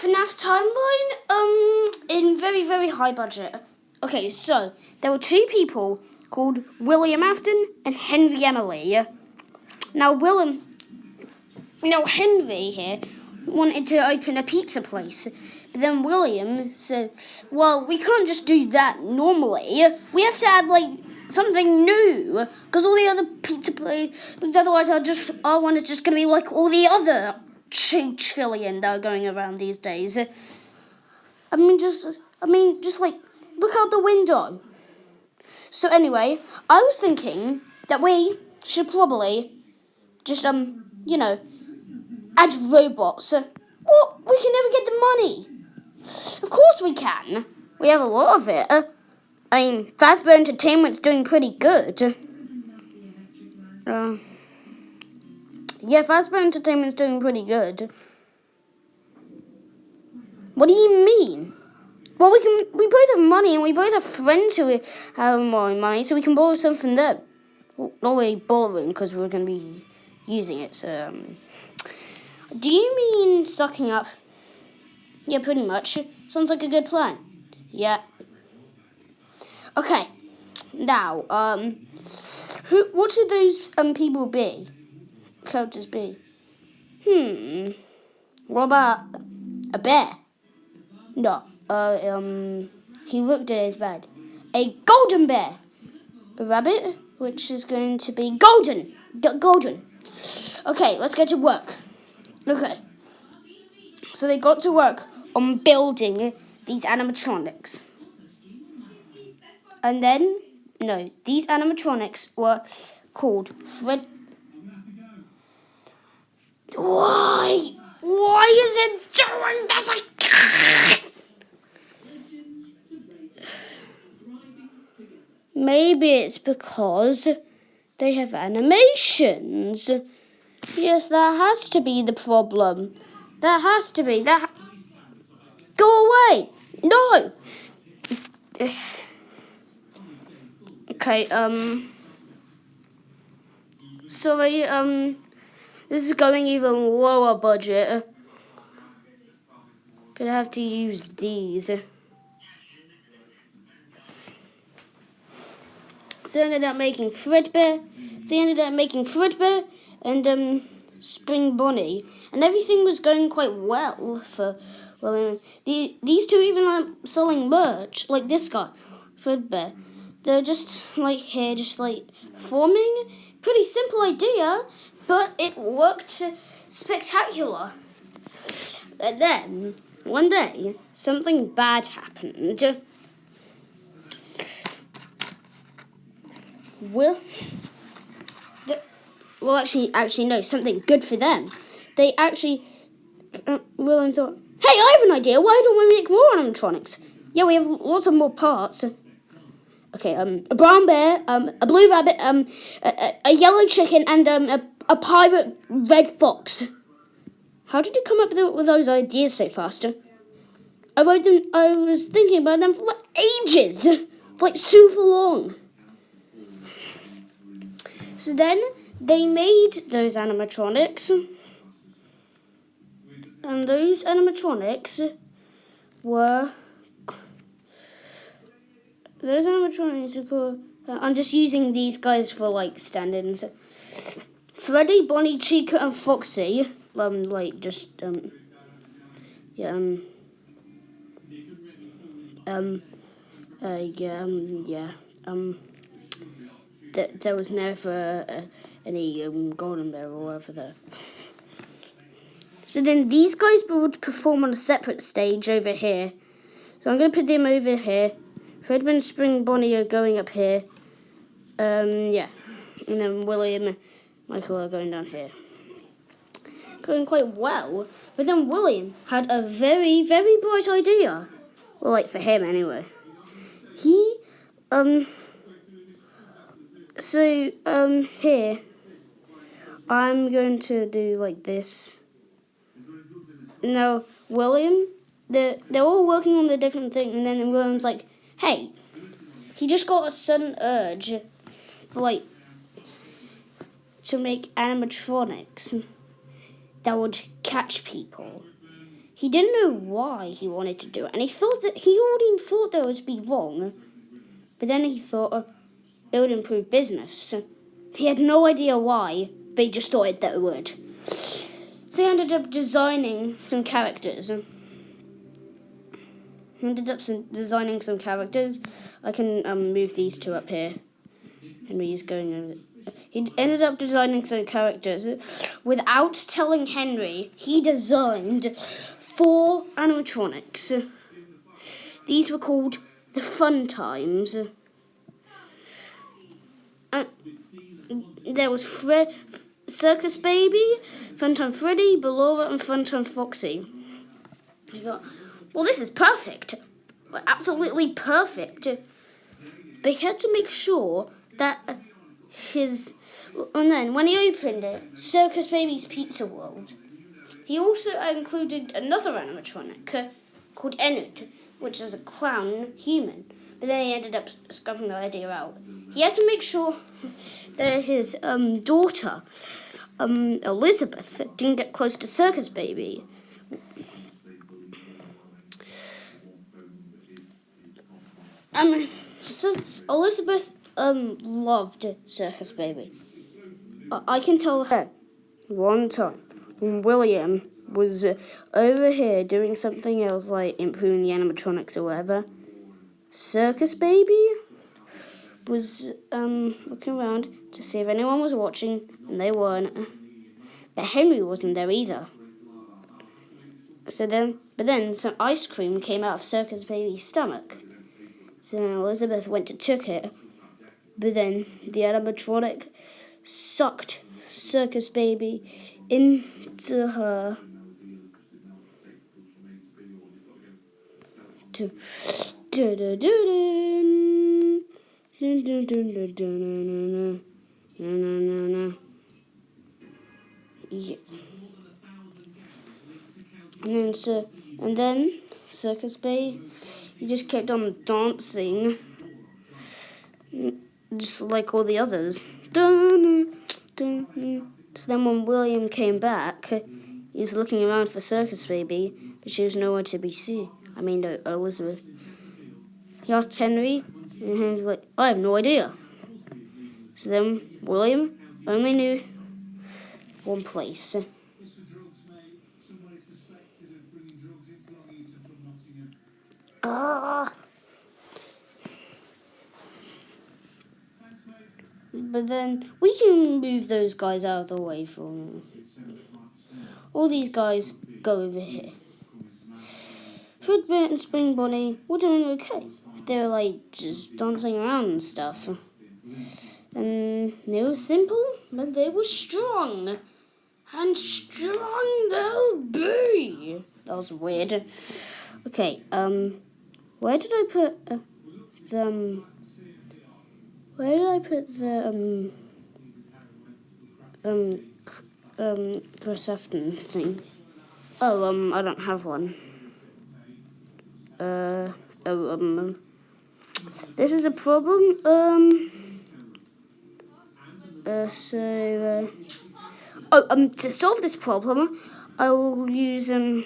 FNAF timeline, in very, very high budget. Okay, so there were two people called William Afton and Henry Emily. Now, Henry here wanted to open a pizza place. But then William said, well, we can't just do that normally. We have to add, something new. Because all the other pizza places, because otherwise our one is just going to be like all the other trillion that are going around these days. Just look out the window. So anyway, I was thinking that we should probably just, add robots. Well, we can never get the money. Of course we can. We have a lot of it. Fazbear Entertainment's doing pretty good. Fazbear Entertainment's doing pretty good. What do you mean? Well, we both have money, and we both have friends who have more money, so we can borrow some from them. Well, not really borrowing, because we're going to be using it, so, Do you mean sucking up? Yeah, pretty much. Sounds like a good plan. Yeah. Okay. Now, what should those people be? Characters be? What about a bear? No. He looked at his bed. A golden bear. A rabbit, which is going to be golden. Golden. Okay, let's get to work. Okay. So they got to work on building these animatronics. And then, these animatronics were called Fred. Why? Why is it doing this? Maybe it's because they have animations. Yes, that has to be the problem. That has to be. Go away. No. Okay, sorry, this is going even lower budget. Gonna have to use these. So they ended up making Fredbear. And Spring Bonnie, and everything was going quite well for these two even selling merch, like this guy, Fredbear. They're just here, just forming. Pretty simple idea, but it worked spectacular. But then one day something bad happened. Actually, no, something good for them. They actually, William thought, hey, I have an idea. Why don't we make more animatronics? Yeah, we have lots of more parts. Okay, a brown bear, a blue rabbit, a yellow chicken, and a pirate red fox. How did you come up with those ideas so fast? I was thinking about them for ages, super long. So then they made those animatronics, and those animatronics were. I'm just using these guys for stand-ins. Freddy, Bonnie, Chica, and Foxy. There was never any golden bear or whatever there. So then these guys would perform on a separate stage over here. So I'm going to put them over here. Fred and Spring Bonnie are going up here. And then William and Michael are going down here. Going quite well. But then William had a very, very bright idea. Well, for him anyway. He, here, I'm going to do this. Now, William, they're all working on the different thing, and then William's like, hey, he just got a sudden urge to make animatronics that would catch people. he didn't know why he wanted to do it, and he already thought that it would be wrong, but then he thought it would improve business. He had no idea why, but he just thought that it would. So he ended up designing some characters. I can move these two up here. Henry's going over. He ended up designing some characters. Without telling Henry, he designed 4 animatronics. These were called the Fun Times. There was Circus Baby, Funtime Freddy, Ballora, and Funtime Foxy. He thought, well, this is perfect. Absolutely perfect. But he had to make sure that and then when he opened it, Circus Baby's Pizza World, he also included another animatronic called Ennard, which is a clown human. But then he ended up scrubbing the idea out. He had to make sure that his daughter, Elizabeth, didn't get close to Circus Baby. So Elizabeth loved Circus Baby. I can tell her one time when William was over here doing something else, like improving the animatronics or whatever. Circus Baby was looking around to see if anyone was watching, and they weren't. But Henry wasn't there either. But then some ice cream came out of Circus Baby's stomach. So then Elizabeth went to took it, but then the animatronic sucked Circus Baby into her. Yeah. And then Circus Baby, he just kept on dancing, just like all the others. So then when William came back, he was looking around for Circus Baby, but she was nowhere to be seen. No, Elizabeth. He asked Henry, and he was like, I have no idea. So then William only knew one place. But then we can move those guys out of the way for me. All these guys go over here. Fredbear and Spring Bonnie were doing okay. They were like just dancing around and stuff. And they were simple, but they were strong. And strong they'll be. That was weird. Okay, where did I put them? Where did I put the Persephone thing? Oh, I don't have one. This is a problem. To solve this problem, I will use I'm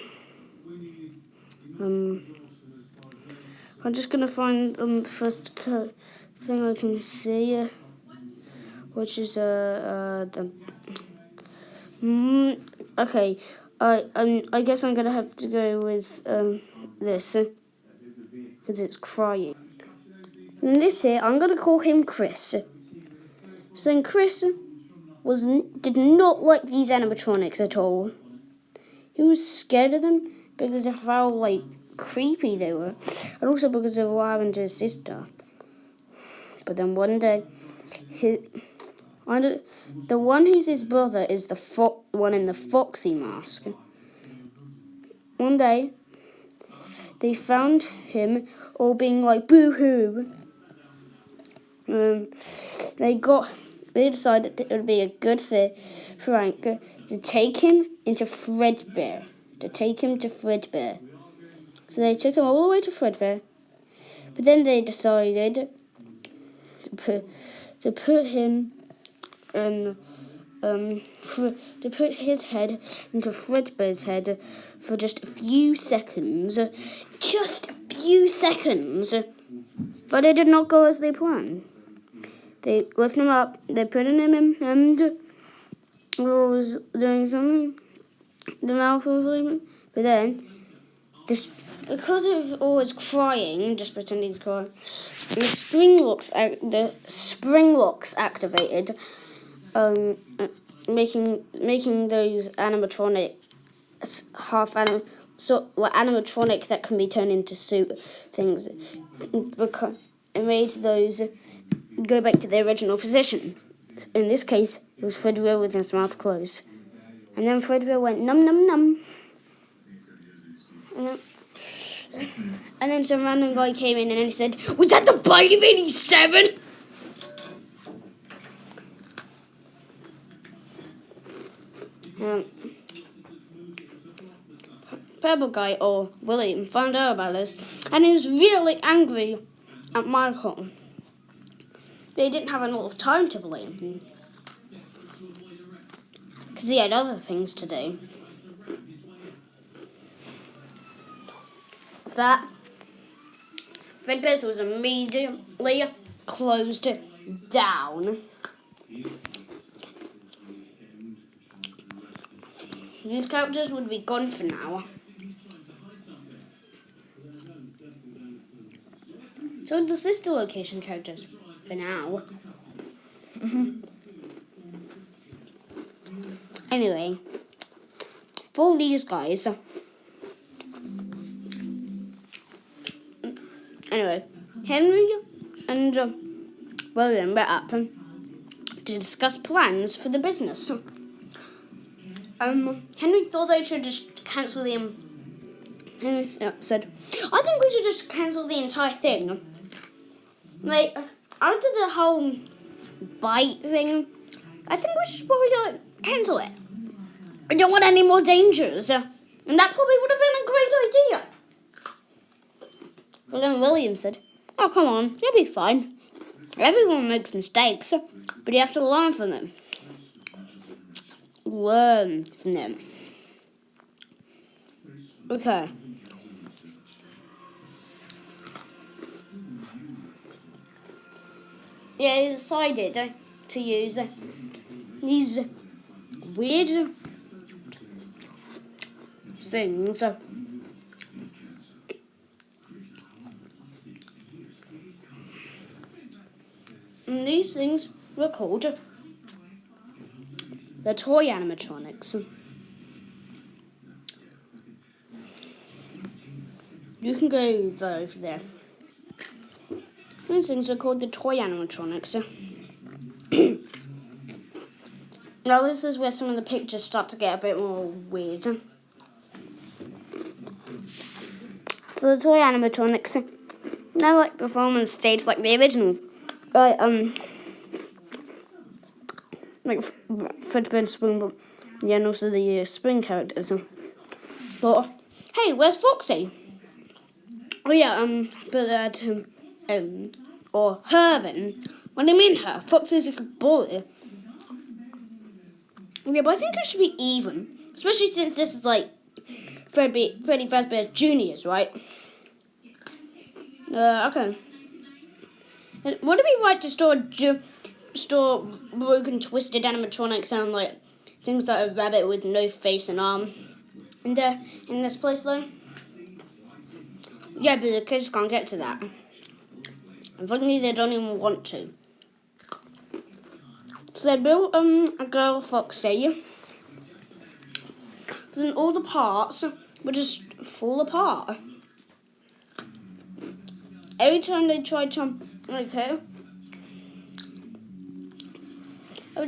just gonna find the first thing I can see, which is okay. I guess I'm gonna have to go with this because it's crying. And this here, I'm gonna call him Chris. So then Chris did not like these animatronics at all. He was scared of them because of how creepy they were, and also because of what happened to his sister. But then one day, the one who's his brother is the one in the Foxy mask. One day, they found him all being like boo-hoo. They decided that it would be a good thing for Frank to take him into Fredbear. So they took him all the way to Fredbear. But then they decided to put him in to put his head into Fredbear's head for just a few seconds. Just a few seconds. But it did not go as they planned. They lifted him up, they put him in, and was doing something. The mouth was leaving. But then, because of always crying, just pretending he's crying, the spring locks activated, making those animatronic animatronic that can be turned into suit things. Because it made those go back to their original position. In this case, it was Freddy with his mouth closed. And then Freddy went num num num. And then some random guy came in and he said, "Was that the bite of 87?" Purple guy, or William, found out about this, and he was really angry at Michael. But he didn't have a lot of time to blame him, because he had other things to do. After that, Fredbear's was immediately closed down. These characters would be gone for now. So the sister location characters for now. Anyway, for all these guys. Anyway, Henry and William met up to discuss plans for the business. Henry thought they should just cancel the. Henry said, "I think we should just cancel the entire thing. Like, after the whole bite thing, I think we should probably cancel it. I don't want any more dangers, and that probably would have been a great idea." But then William said, "Oh, come on, you'll be fine. Everyone makes mistakes, but you have to learn from them. Learn from them." Okay. Yeah, he decided to use these weird things. And these things were called the toy animatronics. You can go over there. These things are called the toy animatronics. Now this is where some of the pictures start to get a bit more weird. So the toy animatronics, they're like performance stage like the original. Like Fredbear and Spring, yeah, and also the Spring characters. But hey, where's Foxy? Oh yeah, or Herman. What do you mean her? Foxy's like a boy. Yeah, but I think it should be even, especially since this is like Freddy Fazbear's Juniors, right? Okay. And would it be right to store broken, twisted animatronics and like things like a rabbit with no face and arm in this place though? Yeah, but the kids can't get to that. Unfortunately, they don't even want to. So they built a girl Foxy, but then all the parts would just fall apart. Every time they tried to every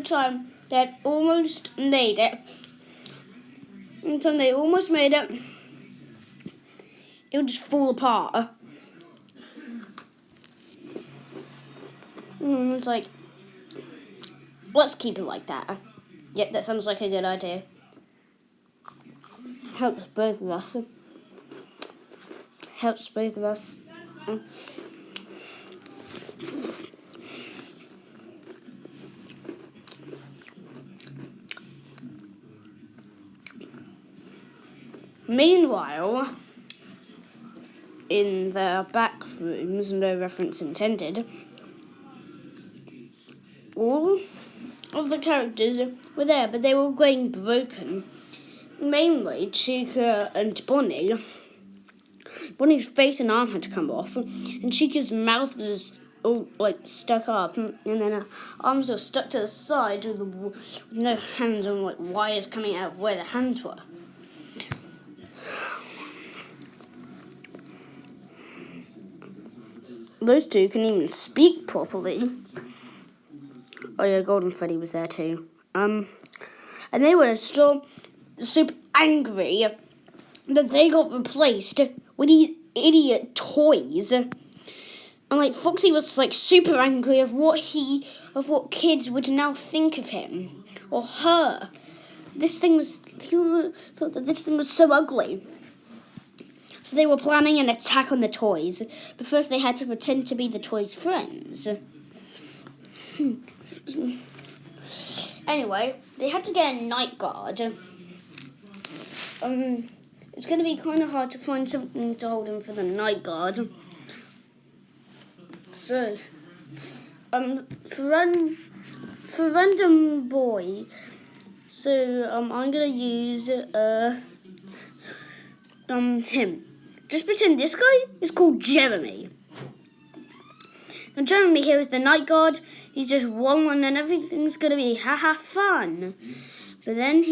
time they had almost made it. Every time they almost made it, it would just fall apart. It's like, let's keep it like that. Yep, that sounds like a good idea. Helps both of us. Meanwhile, in the back rooms, no reference intended, all of the characters were there, but they were all going broken. Mainly Chica and Bonnie. Bonnie's face and arm had to come off, and Chica's mouth was all stuck up, and then her arms were stuck to the side with no hands and wires coming out of where the hands were. Those two couldn't even speak properly. Oh yeah, Golden Freddy was there too. And they were still super angry that they got replaced with these idiot toys. And Foxy was super angry of what kids would now think of him or her. He thought that this thing was so ugly. So they were planning an attack on the toys, but first they had to pretend to be the toys' friends. Anyway, they had to get a night guard. It's going to be kind of hard to find something to hold him for the night guard. So, for random boy, so I'm going to use him. Just pretend this guy is called Jeremy. Now Jeremy here is the night guard. He's just one and everything's gonna be fun. But then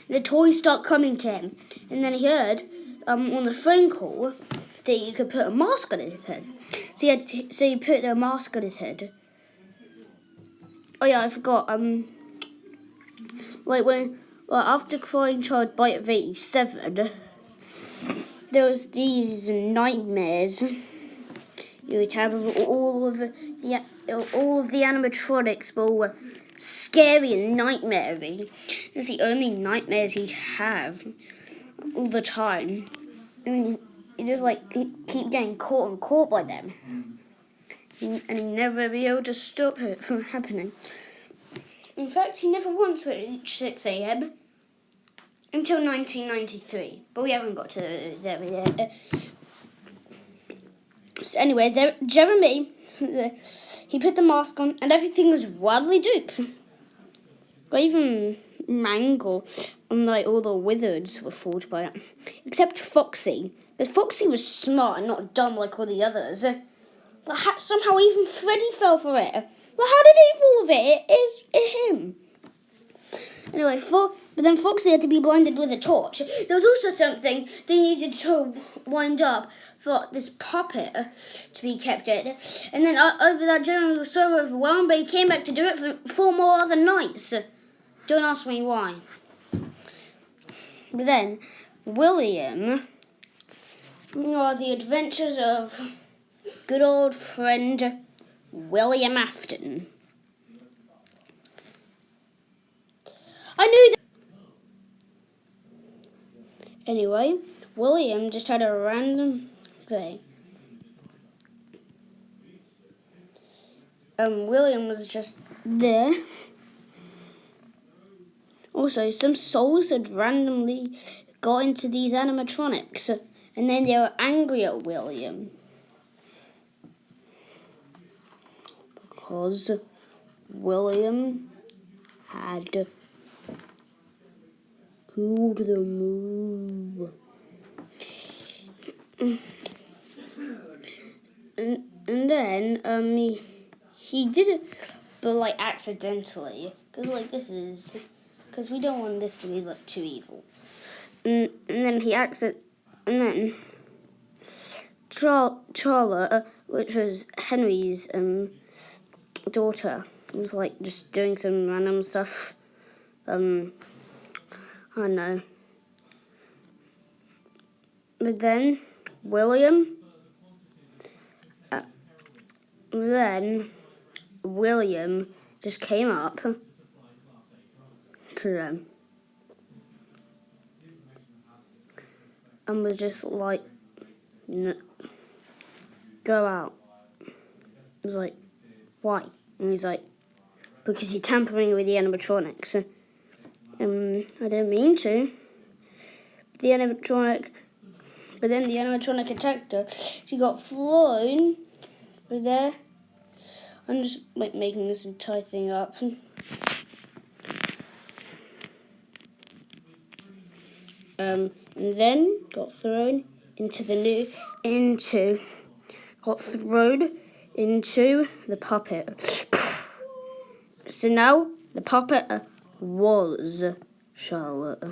the toys start coming to him, and then he heard on the phone call that you could put a mask on his head. So he put a mask on his head. Oh yeah, I forgot. After Crying Child Bite of 87, there was these nightmares. You would have all of the animatronics, but all were scary and nightmare-y. It's the only nightmares he'd have all the time. And he just keep getting caught by them, and he never be able to stop it from happening. In fact, he never once reached 6 a.m. until 1993, but we haven't got to there yet. So anyway, Jeremy, he put the mask on, and everything was wildly dope. Got even Mangle and all the wizards were fooled by it, except Foxy, because Foxy was smart and not dumb like all the others. But somehow even Freddy fell for it. Well, how did he fall for it? It's him. Anyway, but then Foxy had to be blinded with a torch. There was also something they needed to wind up for this puppet to be kept in. And then over that, Jeremy was so overwhelmed, but he came back to do it for 4 more other nights. Don't ask me why. But then, William, the adventures of good old friend William Afton. I knew that. Anyway, William just had a random thing. William was just there. Also, some souls had randomly got into these animatronics, and then they were angry at William because William had cooled the move. And then he did it, but accidentally, because we don't want this to be too evil. And then Charlotte, which was Henry's daughter, was just doing some random stuff. I don't know. But then William just came up to them and was just go out. I was why? And he's because you're tampering with the animatronics. I didn't mean to. the animatronic, but then the animatronic attacked her. She got flown over there. I'm just like making this entire thing up. And then got thrown into the puppet. So now the puppet was Charlotte.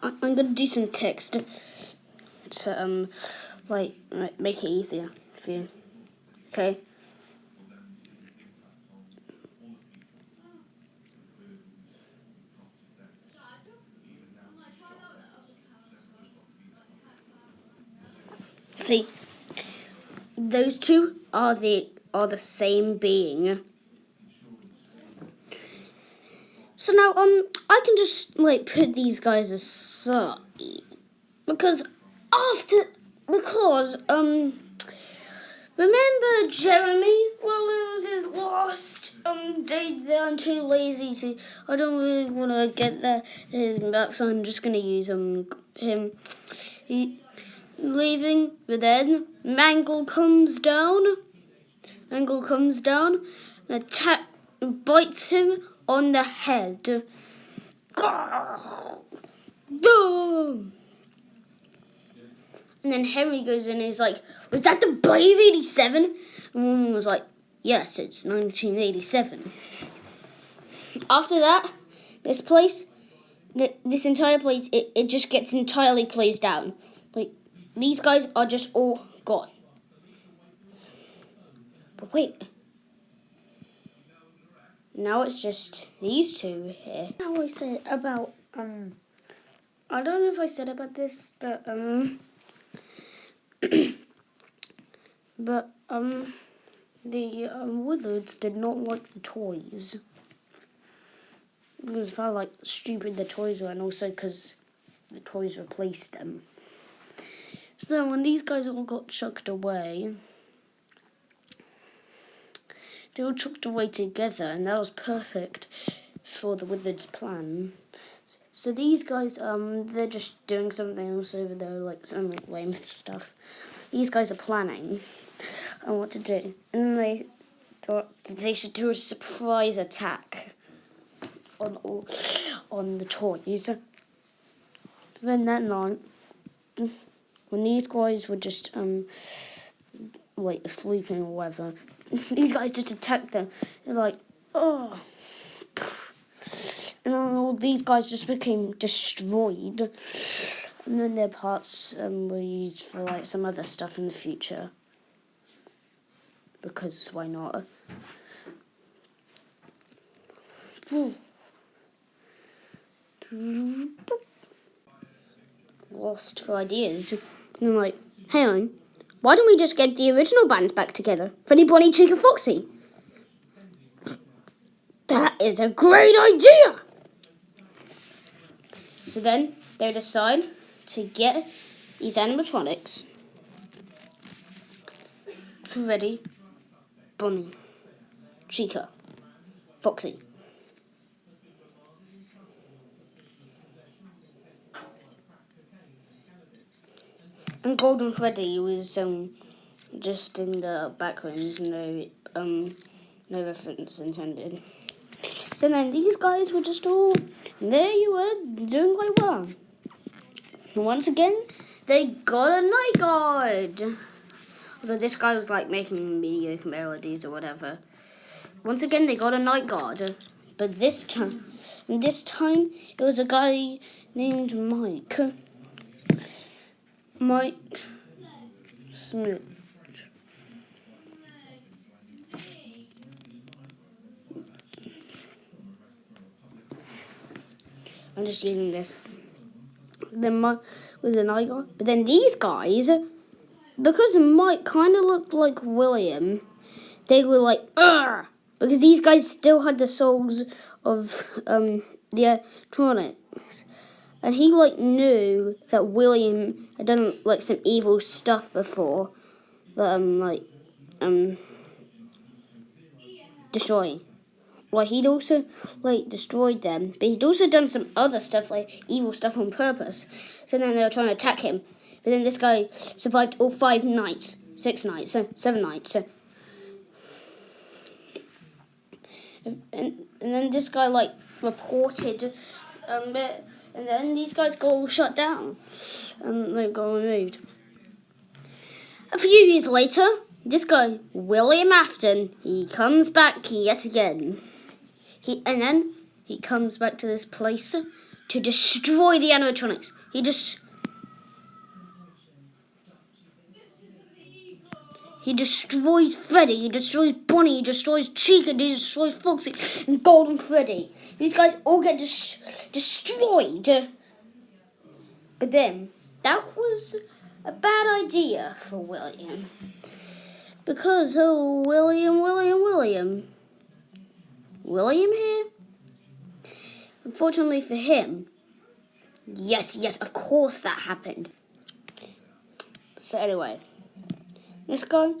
I'm gonna do some text to make it easier for you. Okay. See, those two are the same being. So now I can just like put these guys aside because remember Jeremy? Well, it was his last day there. I'm too lazy to. I don't really want to get his back, so I'm just gonna use him. Leaving, but then Mangle comes down, and bites him on the head. Boom! And then Henry goes in and he's like, "Was that the Brave 87?" And woman was like, "Yes, it's 1987. After that, this entire place, it just gets entirely closed down. Like, these guys are just all gone. But wait. Now it's just these two here. Now I said about, I don't know if I said about this, but, the Wizards did not like the toys. Because of how, like, stupid the toys were, and also because the toys replaced them. So then when these guys all got chucked away, they all chucked away together, and that was perfect for the Wizards' plan. So these guys, they're just doing something else over there, like some like lame stuff. These guys are planning on what to do, and then they thought that they should do a surprise attack on the toys. So then that night, when these guys were just like sleeping or whatever, these guys just attacked them. They're like, oh, and then all these guys just became destroyed. And then their parts were used for like some other stuff in the future. Because why not? Lost for ideas. And I'm like, hang on, why don't we just get the original band back together? Freddy, Bonnie, Chica, Foxy. That is a great idea! So then they decide to get these animatronics. Freddy, Bonnie, Chica, Foxy. And Golden Freddy was just in the background, no reference intended. So then these guys were just all, there you were, doing quite well. And once again, they got a night guard. So this guy was like making mediocre melodies or whatever. Once again, they got a night guard. But this time it was a guy named Mike Smith. I'm just using this. Then Mike was an night guard. But then these guys, because Mike kind of looked like William, they were like, ugh! Because these guys still had the souls of the electronics. And he like knew that William had done like some evil stuff before that destroying. like he'd also like destroyed them, but he'd also done some other stuff, like evil stuff on purpose. So then they were trying to attack him, but then this guy survived all 5 nights, 6 nights, 7 nights. And then this guy like reported, and then these guys got all shut down, and they got removed. A few years later, this guy William Afton, he comes back yet again. He comes back to this place to destroy the animatronics. He destroys Freddy, he destroys Bonnie, he destroys Chica, he destroys Foxy, and Golden Freddy. These guys all get destroyed. But then, that was a bad idea for William. Because, William here? Unfortunately for him, yes, of course that happened. So anyway, this guy,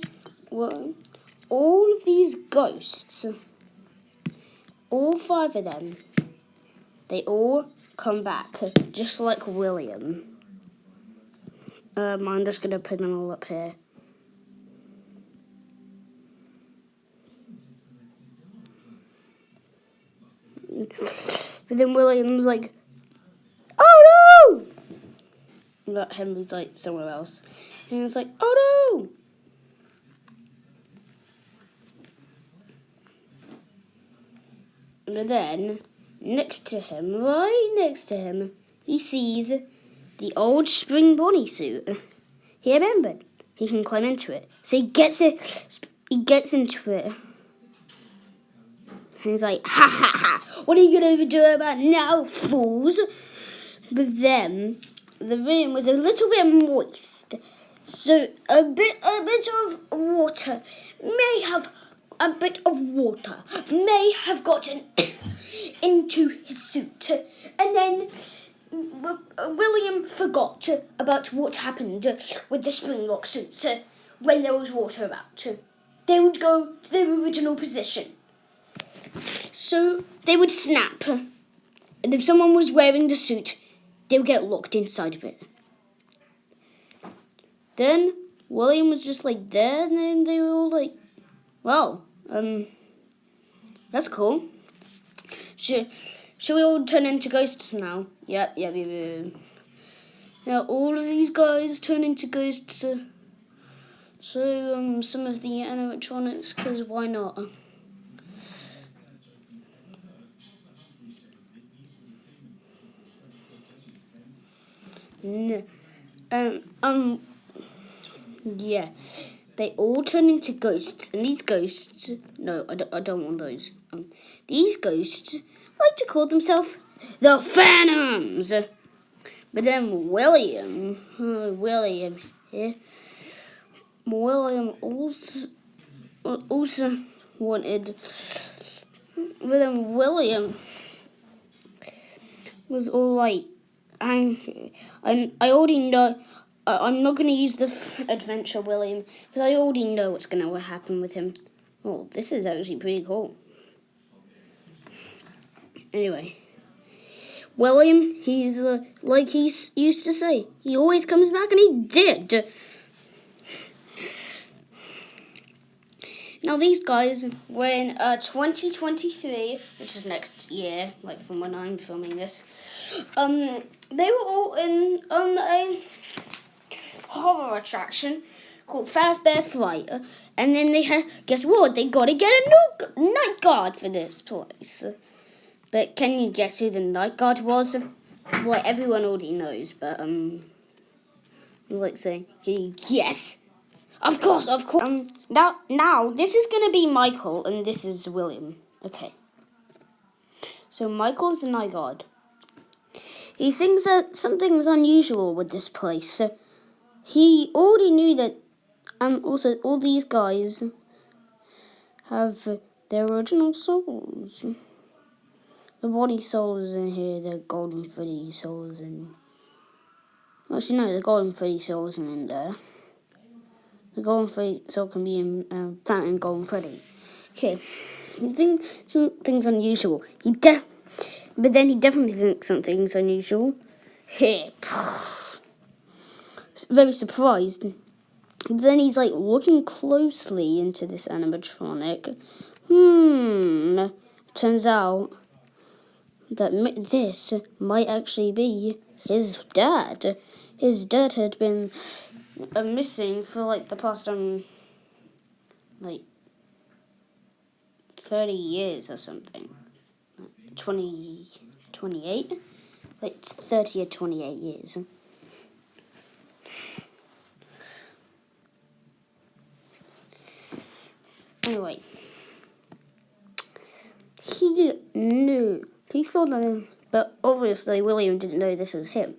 well, all of these ghosts, all 5 of them, they all come back, just like William. I'm just going to put them all up here. But then William's like, oh no! But Henry's like somewhere else. And it's like, oh no! But then, right next to him, he sees the old spring Bonnie suit. He remembered he can climb into it. So he gets into it. And he's like, ha ha ha, what are you going to do about now, fools? But then, the room was a little bit moist. So a bit of water may have gotten into his suit. And then William forgot about what happened with the Springlock suits when there was water about. They would go to their original position. So they would snap, and if someone was wearing the suit, they would get locked inside of it. Then William was just like there, and then they were all like, "Well, that's cool. Should we all turn into ghosts now?" Yep. Now all of these guys turn into ghosts. So some of the animatronics, because why not? No. Yeah. They all turn into ghosts, and these ghosts... No, I don't want those. These ghosts like to call themselves the Phantoms. But then William here... William also wanted... But then William was all like... I already know... I'm not going to use the adventure William, because I already know what's going to happen with him. Oh, this is actually pretty cool. Anyway, William, he's like he used to say, he always comes back, and he did. Now these guys were in 2023, which is next year, like from when I'm filming this. They were all in a horror attraction called Fazbear Fright, and then they had, guess what? They got to get a night guard for this place. But can you guess who the night guard was? Well, everyone already knows, but like saying, can you guess? Of course. Now this is gonna be Michael, and this is William. Okay. So Michael's the night guard. He thinks that something's unusual with this place. So he already knew that, also all these guys have their original souls. The Bonnie soul is in here, the Golden Freddy soul is in... Actually, no, the Golden Freddy soul isn't in there. The Golden Freddy soul can be in Phantom Golden Freddy. Okay, he thinks something's unusual. But then he definitely thinks something's unusual. Here, very surprised. But then he's like looking closely into this animatronic. Turns out that this might actually be his dad. His dad had been missing for like the past like 30 years or something. 28? Like 30 or 28 years. Anyway, he knew. He thought that, but obviously William didn't know this was him.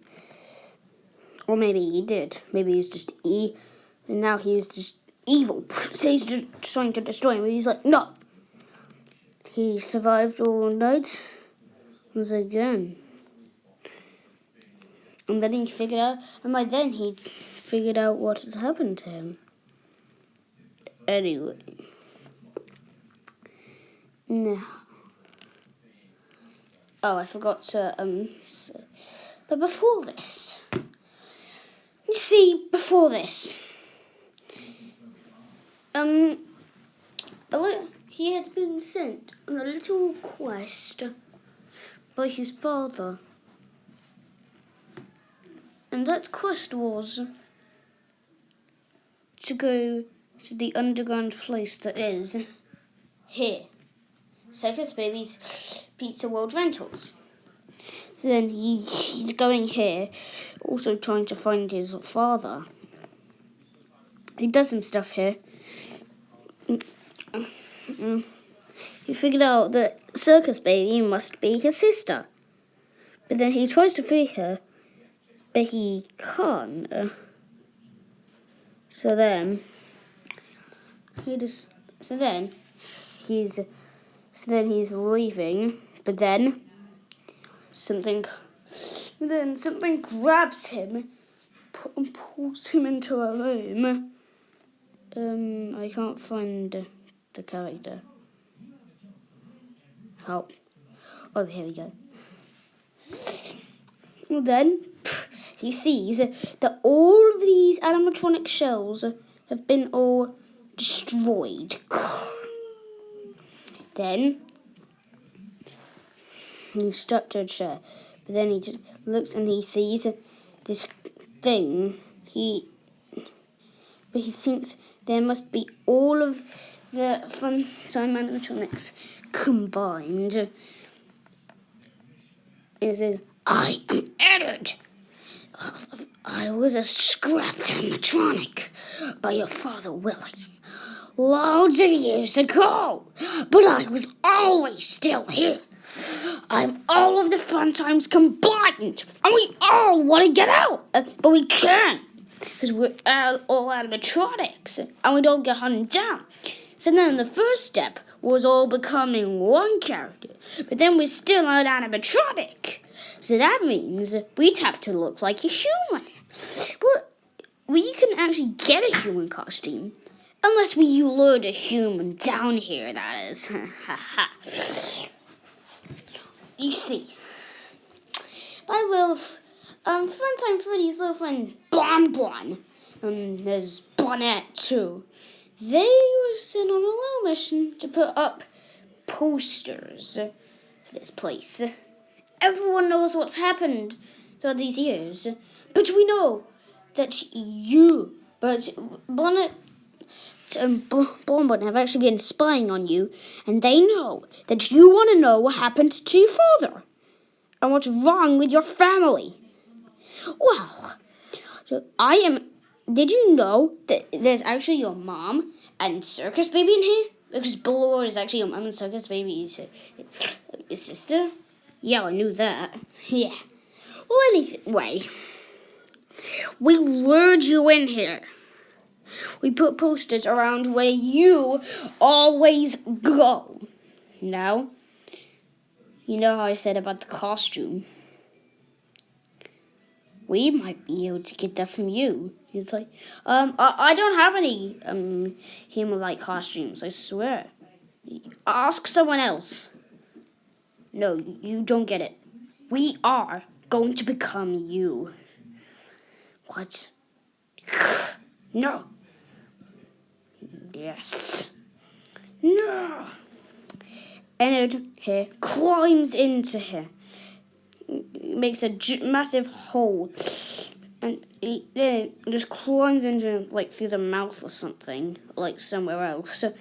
Or maybe he did. Maybe he was just and now he was just evil. So he's just trying to destroy him. And he's like, no. He survived all night once again. And then he figured out, and by then he figured out what had happened to him. Anyway. Now. Oh, I forgot to, but before this, you see, before this, he had been sent on a little quest by his father. And that quest was to go to the underground place that is here. Circus Baby's Pizza World Rentals. So then he's going here, also trying to find his father. He does some stuff here. He figured out that Circus Baby must be his sister. But then he tries to free her, but he can't. So then he's leaving, but then something grabs him and pulls him into a room. I can't find the character. Help. Oh, here we go. Well, then he sees that all of these animatronic shells have been all destroyed. Then he's stuck to a chair. But then he just looks and he sees this thing. But he thinks there must be all of the fun time animatronics combined. It says, I am Edward. I was a scrapped animatronic by your father William loads of years ago, but I was always still here. I'm all of the fun times combined, and we all want to get out, but we can't, because we're all animatronics, and we don't get hunted down. So then the first step was all becoming one character, but then we're still an animatronic. So that means we'd have to look like a human. But we couldn't actually get a human costume. Unless we lured a human down here, that is. You see, my little Funtime Freddy's little friend Bon, there's Bonnet too. They were sent on a little mission to put up posters for this place. Everyone knows what's happened throughout these years, but we know that Bonnet and Bonbon have actually been spying on you, and they know that you want to know what happened to your father and what's wrong with your family. Well, did you know that there's actually your mom and Circus Baby in here? Because Balor is actually your mom and Circus Baby's his sister? Yeah, I knew that. Yeah. Well, anyway, we lured you in here. We put posters around where you always go. Now, you know how I said about the costume? We might be able to get that from you. He's like, I don't have any human-like costumes, I swear. Ask someone else. No, you don't get it. We are going to become you. What? No. Yes. No. Ennard here climbs into here. Makes a massive hole. And then it just climbs into, like, through the mouth or something. Like, somewhere else. So,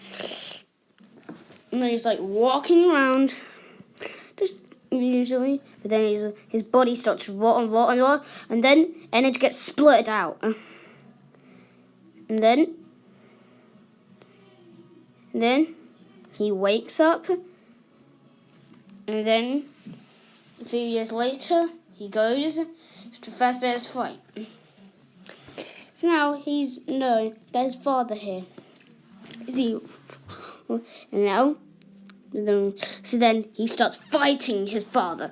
and then he's, like, walking around. Just usually. But then his body starts rotting. And then Ennard gets split out. And then he wakes up. And then a few years later, he goes to Fazbear's fight. So now he's known that his father here is evil. And now, so then he starts fighting his father.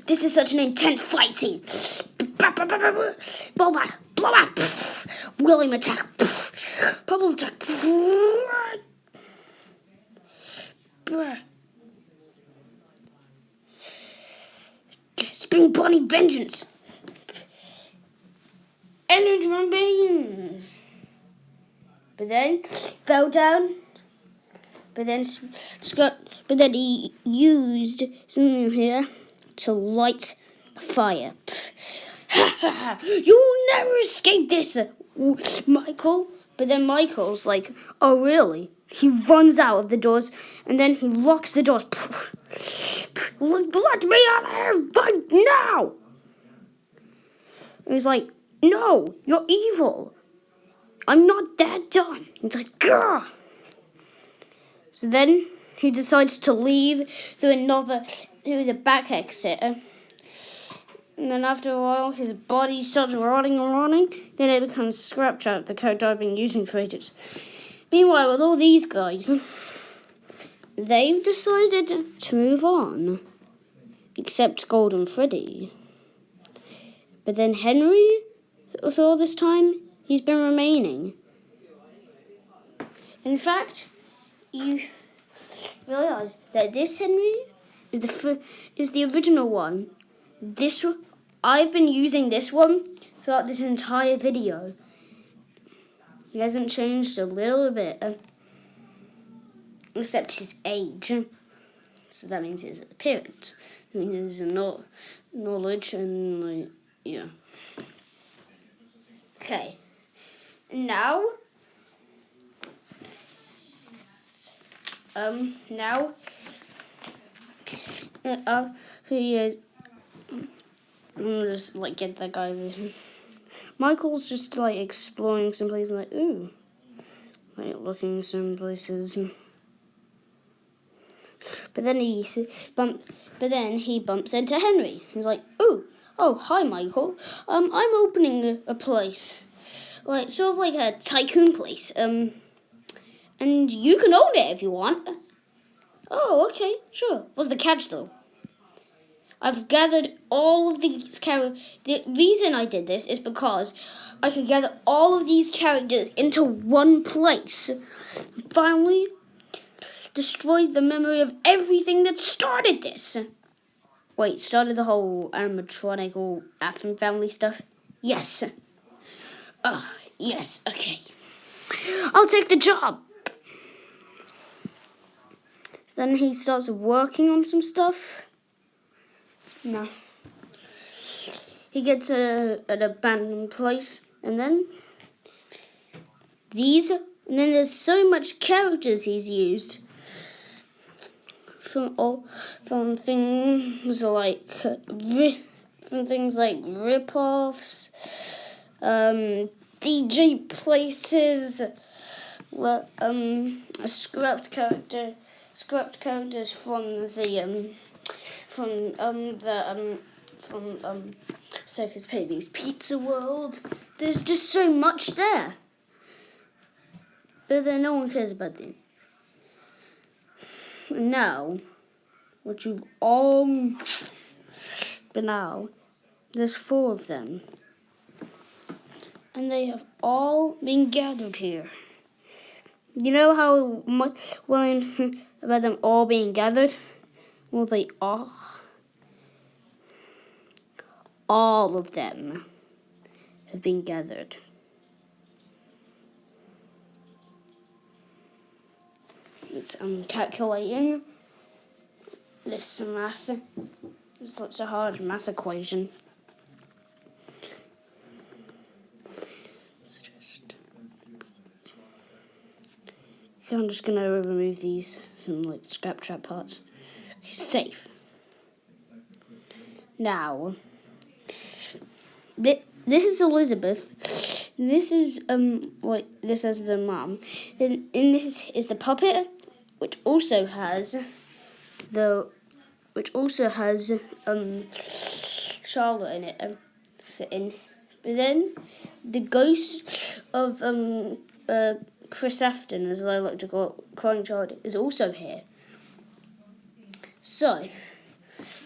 This is such an intense fighting. Blow back. William attack. Bubble attack. Spring Bunny vengeance. Energy remains. But then fell down. But then he used something here to light a fire. You'll never escape this, Michael. But then Michael's like, oh really? He runs out of the doors and then he locks the doors. Let me out of here right now! And he's like, no, you're evil. I'm not that done. He's like, gah! So then he decides to leave through the back exit. And then after a while, his body starts rotting. Then it becomes Scrapchat, the code I've been using for ages. Meanwhile, with all these guys, they've decided to move on. Except Golden Freddy. But then Henry, for all this time, he's been remaining. In fact, you realise that this Henry is the original one. I've been using this one throughout this entire video. He hasn't changed a little bit, except his age. So that means his appearance. It means his knowledge and, like, yeah. Okay. Now, so he is. I'm gonna just like get that guy. Michael's just like exploring some places, like ooh, like looking some places. But then he bumps into Henry. He's like, oh, hi Michael. I'm opening a place, like sort of like a tycoon place. And you can own it if you want. Oh, okay, sure. What's the catch though? I've gathered all of these characters. The reason I did this is because I could gather all of these characters into one place. Finally, destroyed the memory of everything that started this. Wait, started the whole animatronic or Afton family stuff? Yes. Yes, okay. I'll take the job. Then he starts working on some stuff. No. He gets an abandoned place, and then there's so much characters he's used from things like rip-offs, DJ places, scrapped characters from Circus Baby's Pizza World. There's just so much there. But then no one cares about these. And now, but now, there's 4 of them. And they have all been gathered here. You know how William about them all being gathered? Well, they are. All of them have been gathered. It's calculating this math. It's such a hard math equation. I'm just gonna remove some like scrap trap parts. Okay, save. Now, this is Elizabeth. This is this is the mum. Then in this is the puppet, which also has Charlotte in it sitting. But then the ghost of Chris Afton, as I like to call it, Crying Child, is also here. So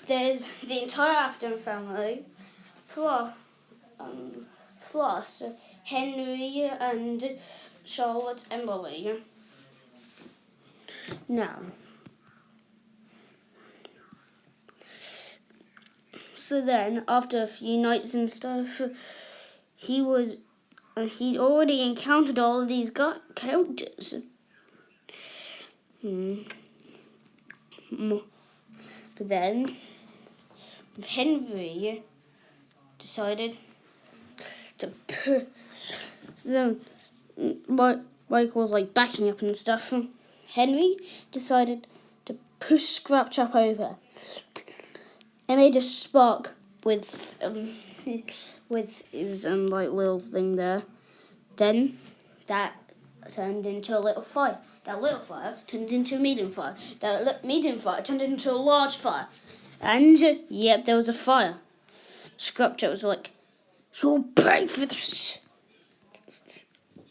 there's the entire Afton family, plus Henry and Charlotte and Molly. Now, so then after a few nights and stuff, he'd already encountered all of these characters. But then Henry decided to Michael's like backing up and stuff. Henry decided to push Scrap Trap over. It made a spark with his like little thing there. Then that turned into a little fire. That little fire turned into a medium fire. That medium fire turned into a large fire. And yep, there was a fire. Scrap Trap was like, "You'll pay for this."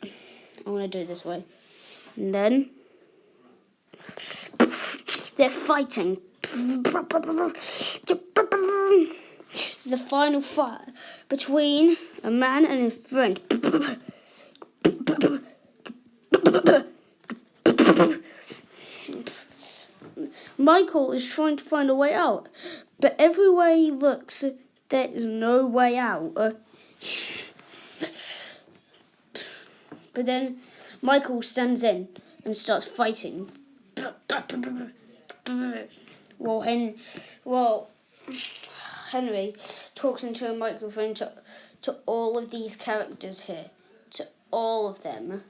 I'm gonna do it this way. And then they're fighting. It's the final fight between a man and his friend. Michael is trying to find a way out, but everywhere he looks, there is no way out. But then Michael stands in and starts fighting. Well, Henry talks into a microphone to all of these characters here. To all of them.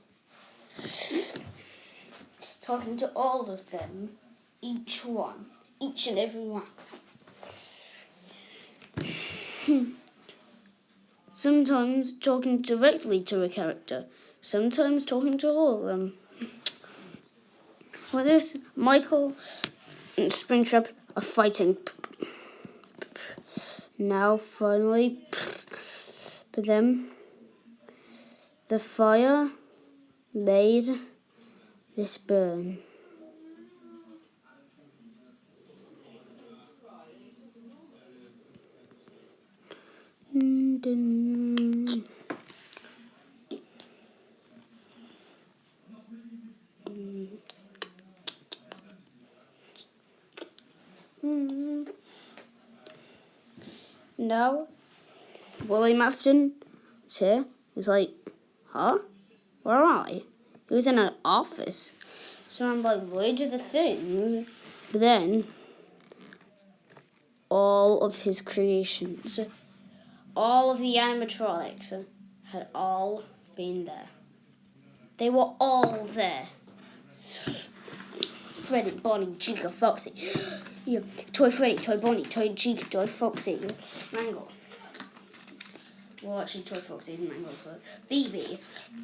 Talking to all of them. Each and every one. Sometimes talking directly to a character. Sometimes talking to all of them. With this, Michael and Springtrap are fighting. Now, finally, but then the fire made this burn. Now, William Afton is here. He's like, huh? Where am I? He was in an office. So I'm like, where did the thing? But then, all of his creations, all of the animatronics had all been there. They were all there. Freddy, Bonnie, Chica, Foxy. Yeah, Toy Freddy, Toy Bonnie, Toy Chica, Toy Foxy, Mango. Well, actually, Toy Foxy and Mango. BB,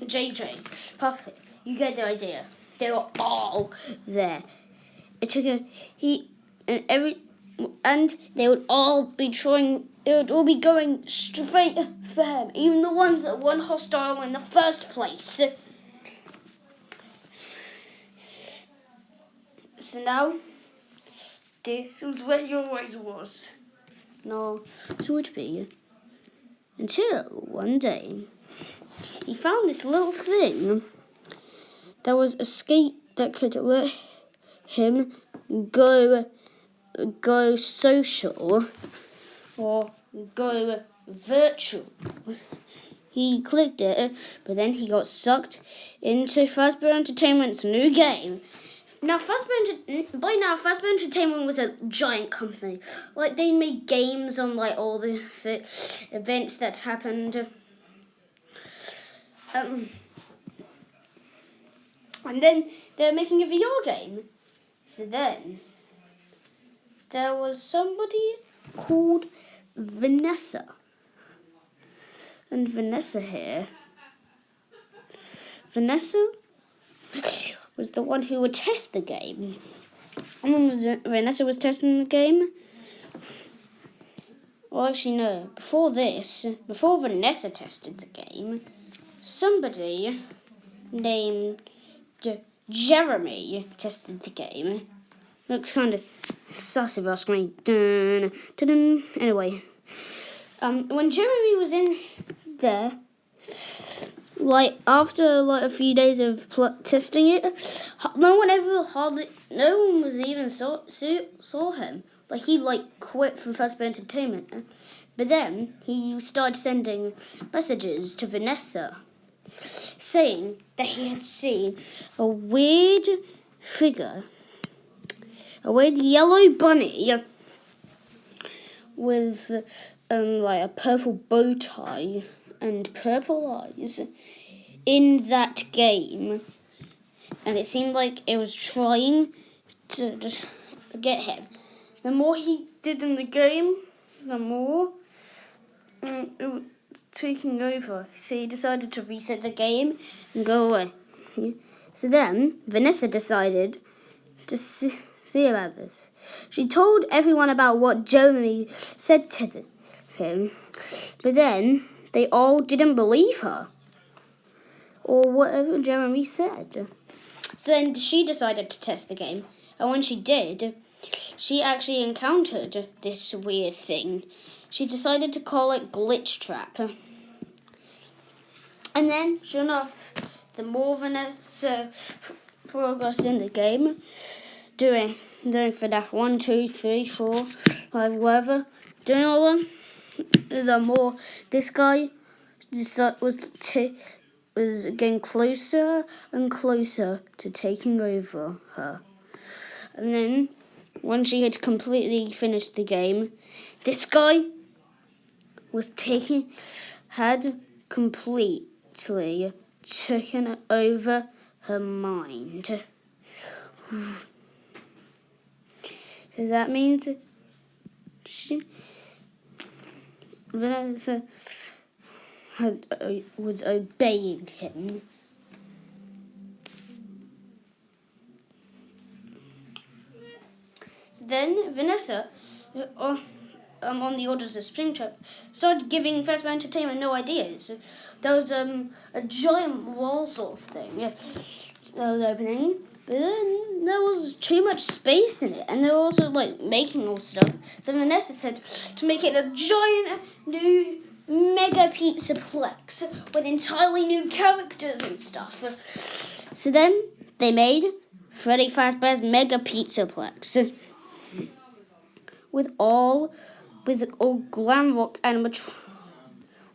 JJ, Puppet. You get the idea. They were all there. It took and they would all be trying. It would all be going straight for him, even the ones that weren't hostile in the first place. So now, this was where he always was. No, it would be. Until one day, he found this little thing there was a skate that could let him go social or go virtual. He clicked it, but then he got sucked into Fazbear Entertainment's new game. Now, by now, Fazbear Entertainment was a giant company. Like, they made games on, like, all the events that happened. And then they're making a VR game. So then, there was somebody called Vanessa. And Vanessa was the one who would test the game. And when Vanessa was testing the game, well, actually no, before Vanessa tested the game, somebody named Jeremy tested the game. Looks kind of sus if you ask me. Dun, dun, dun. Anyway, when Jeremy was in there, like after like a few days of testing it, no one was even saw him. Like he quit from Fazbear Entertainment, but then he started sending messages to Vanessa, saying that he had seen a weird figure, a weird yellow bunny with like a purple bow tie and purple eyes in that game, and it seemed like it was trying to just get him. The more he did in the game, the more it was taking over. So he decided to reset the game and go away. So then Vanessa decided to see about this. She told everyone about what Jeremy said to him, but then they all didn't believe her or whatever Jeremy said. So then she decided to test the game, and when she did, she actually encountered this weird thing. She decided to call it Glitch Trap. And then, sure enough, the more Vanessa progressed in the game, doing FNAF 1, 2, 3, 4, 5, whatever, doing all of them, the more this guy was getting closer and closer to taking over her. And then, when she had completely finished the game, this guy had completely taken over her mind. So that means Vanessa was obeying him. So then Vanessa, on the orders of Springtrap, started giving Fazbear Entertainment no ideas. There was a giant wall sort of thing that was opening, but then there was too much space in it, and they were also making all stuff. So Vanessa said to make it a giant new mega pizzaplex with entirely new characters and stuff. So then they made Freddy Fazbear's Mega Pizzaplex with all glam rock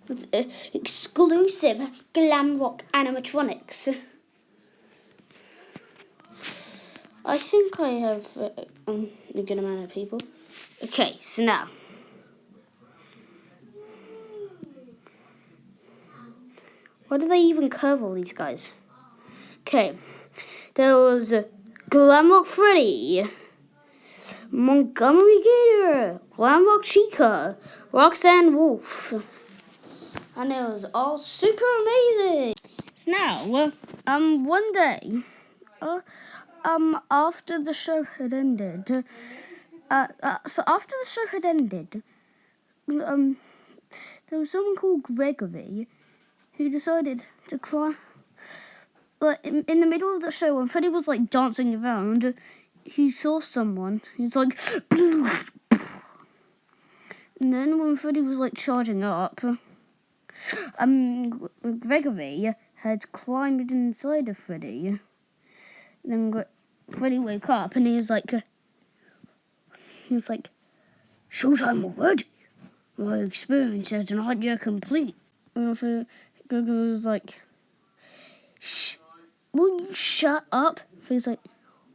with exclusive glam rock animatronics. I think I have a good amount of people. Okay, so now why do they even curve all these guys? Okay, there was Glamrock Freddy, Montgomery Gator, Glamrock Chica, Roxanne Wolf, and it was all super amazing. So now, one day, after the show had ended, there was someone called Gregory who decided to cry. In the middle of the show, when Freddy was dancing around, he saw someone. He was like, and then when Freddy was charging up, Gregory had climbed inside of Freddy. then Freddy woke up and he's like, showtime already. My experience is not yet complete. And Gregory was like, will you shut up? He's like,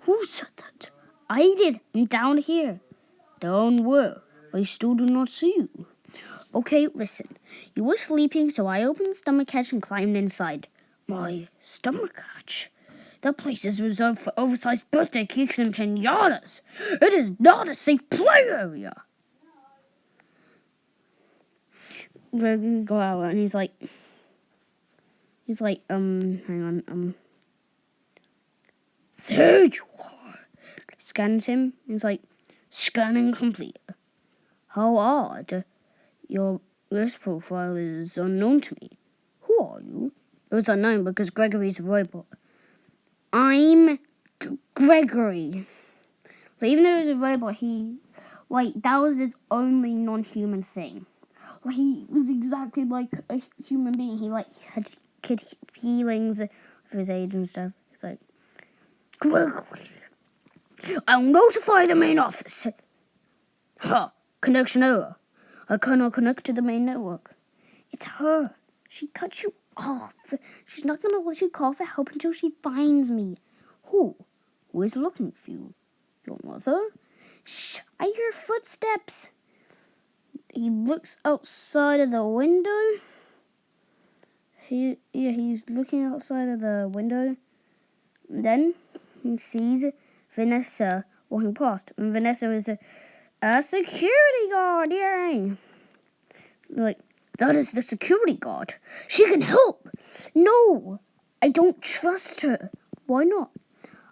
who said that? I did. I'm down here. Don't worry. I still do not see you. Okay, listen. You were sleeping, so I opened the stomach hatch and climbed inside. My stomach hatch? That place is reserved for oversized birthday cakes and pinatas. It is not a safe play area. Gregory go out and he's like, hang on, there you are. Scans him. He's like, scanning complete. How odd. Your risk profile is unknown to me. Who are you? It was unknown because Gregory's a robot. I'm Gregory. But even though he was a robot, that was his only non-human thing. He was exactly like a human being. He had feelings of his age and stuff. It's like, Gregory, I'll notify the main office. Connection error. I cannot connect to the main network. It's her. She cut you off. She's not going to let you call for help until she finds me. Who? Who is looking for you? Your mother? Shh, I hear footsteps. He looks outside of the window. He's looking outside of the window. Then he sees Vanessa walking past. And Vanessa is a security guard. Yay! That is the security guard. She can help. No, I don't trust her. Why not?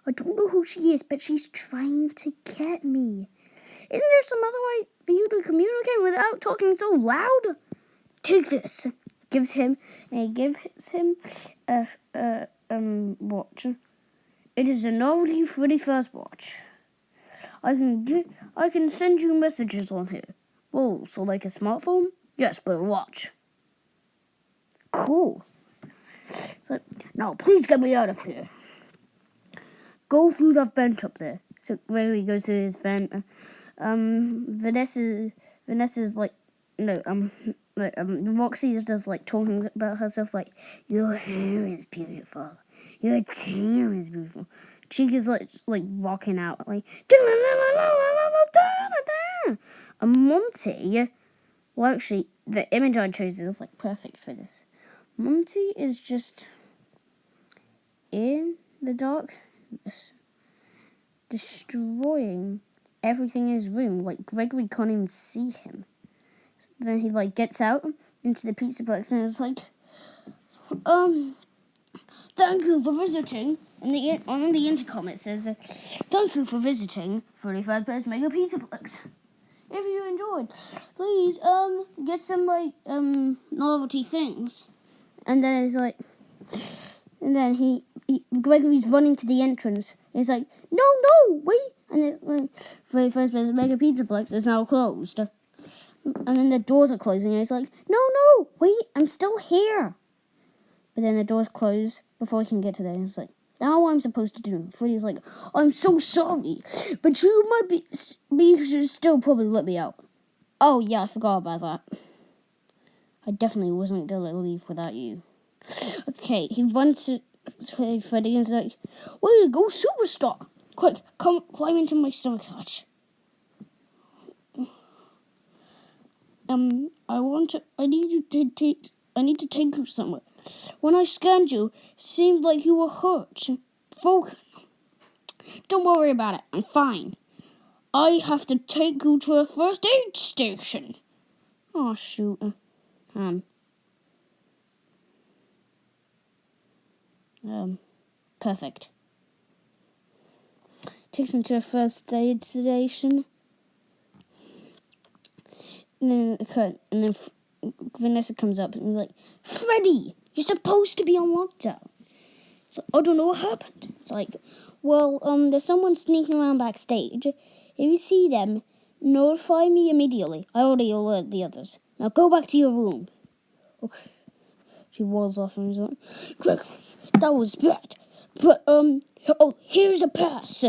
I don't know who she is, but she's trying to get me. Isn't there some other way for you to communicate without talking so loud? Take this. Gives him a watch. It is a novelty Freddy Fazbear watch. I can send you messages on here. Oh, so like a smartphone? Yes, but a watch. Cool. So now please get me out of here. Go through that vent up there. So Gregory goes to his vent. Vanessa's Roxy is just talking about herself your hair is beautiful. Your tail is beautiful. Cheek is rocking out Monty, well actually the image I chose is perfect for this. Monty is just in the dark, destroying everything in his room. Gregory can't even see him. So then he gets out into the pizza box and is thank you for visiting. And on the intercom it says, thank you for visiting 35 Pairs Mega Pizza Box. If you enjoyed, please get some novelty things. And then it's Gregory's running to the entrance. He's like, no, wait. And it's 35 Pairs Mega Pizza Box is now closed. And then the doors are closing. And he's like, no, wait, I'm still here. But then the doors close before he can get to there. And it's like, now what I'm supposed to do? Freddy's like, I'm so sorry, but you might should still probably let me out. Oh yeah, I forgot about that. I definitely wasn't gonna leave without you. Okay, he runs to Freddy and is like, way to go, superstar! Quick, come climb into my stomach hatch. I need to take you somewhere. When I scanned you, it seemed like you were hurt, broken. Don't worry about it, I'm fine. I have to take you to a first aid station. Oh, shoot. Perfect. Takes him to a first aid station. And then Vanessa comes up and is like, Freddy, you're supposed to be on lockdown. So I don't know what happened. It's like, well, there's someone sneaking around backstage. If you see them, notify me immediately. I already alerted the others. Now go back to your room. Okay. She walls off and is like, Gregory, that was bad. But, oh, here's a pass.